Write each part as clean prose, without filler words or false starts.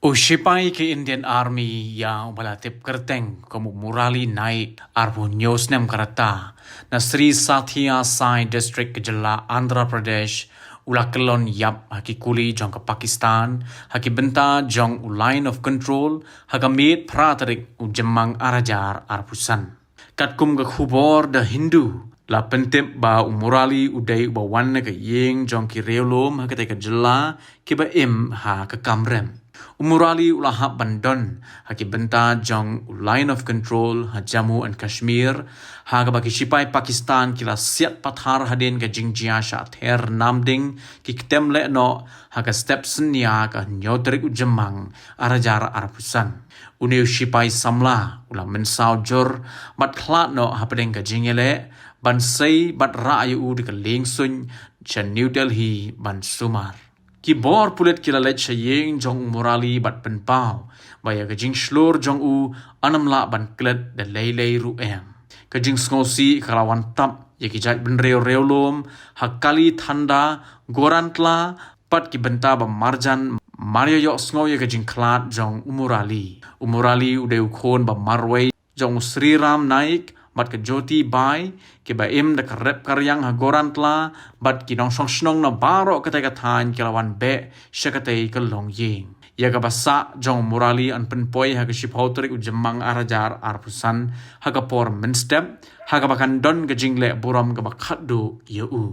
Usipai ke Indian Army yang melatip kerteng kamu murali naik arbu nyosnem karata na Sri Satya Sai District Kejela Andhra Pradesh ula kelon yap haki kuli jong ke Pakistan haki benta jong u line of control haka meet pratarik u jemang arajar arpusan katkum ke khubor da Hindu la pentip ba umurali udai ba wanna ke yeng jong ki reolom haka te kejela ki ba im ha ke kamrem umurali ulahap bandon haki benta jong line of control ha Jammu and Kashmir ha ka baki sipai Pakistan kila siat pathar hadin ka jingjia sha ther namding ki ketem le no ha ka steps nya ka nyotrik ujemang arajar arpusan uneu sipai samla ula mensau jor bat khlat no ha pedeng ka jingele ban sei bat ra'yu u de ka lengsun chan New Delhi ban sumar ki bor pulet kila let shayeng jong morali bat penpau baya kajing shlor jong u anamla ban klet da leilei ruem kajing ngosi kalawan tap ye ki jat ben reolom hakali thanda gorantla pat ki benta ba marjan mario yo sngo ye kajing klat jong umurali ude ukhon ba marwei jong Sri Ram Naik bat ke Jyoti Bai ke ba im da karep karyang ha gorantla bat ki nong song snong na baro kate ka than kilawan be shakate ke long yeng ya ka basa jong murali an penpoi ha ke shiphautrik u jemang arajar arpusan ha ka por menstep ha ka bakan don ke jingle buram ka bakhadu ye u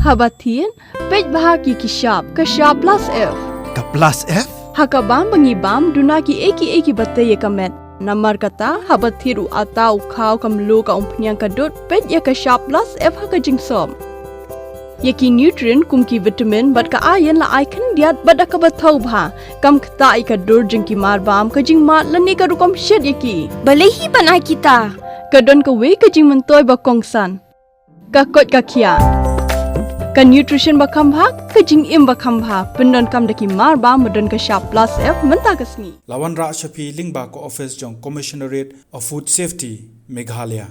Habatin pej bahagi kishap kashap plus F Ka plus F? Hakabam bangibam dunaki eki batay kamet namar kata habathiru atau khaw kamlu ka umpnyang kadut pet ya ka sharp plus F haka jingsom yaki nutrient kumki vitamin bat ka ayan la icon diat bada ka bathau bha kam khta ka dur jingki marbam ka jingmat lani ka rukom shed yaki balehi bana kita kadon ka we ka jing mentoy ba kongsan ka kot ka khia ka nutrition bakam bha ka jing im bakam bha pendon kam daki mar ba modon ka sharp plus F menta kasni Lawan Ra Shafi Lingba ko office jong Commissionerate of Food Safety Meghalaya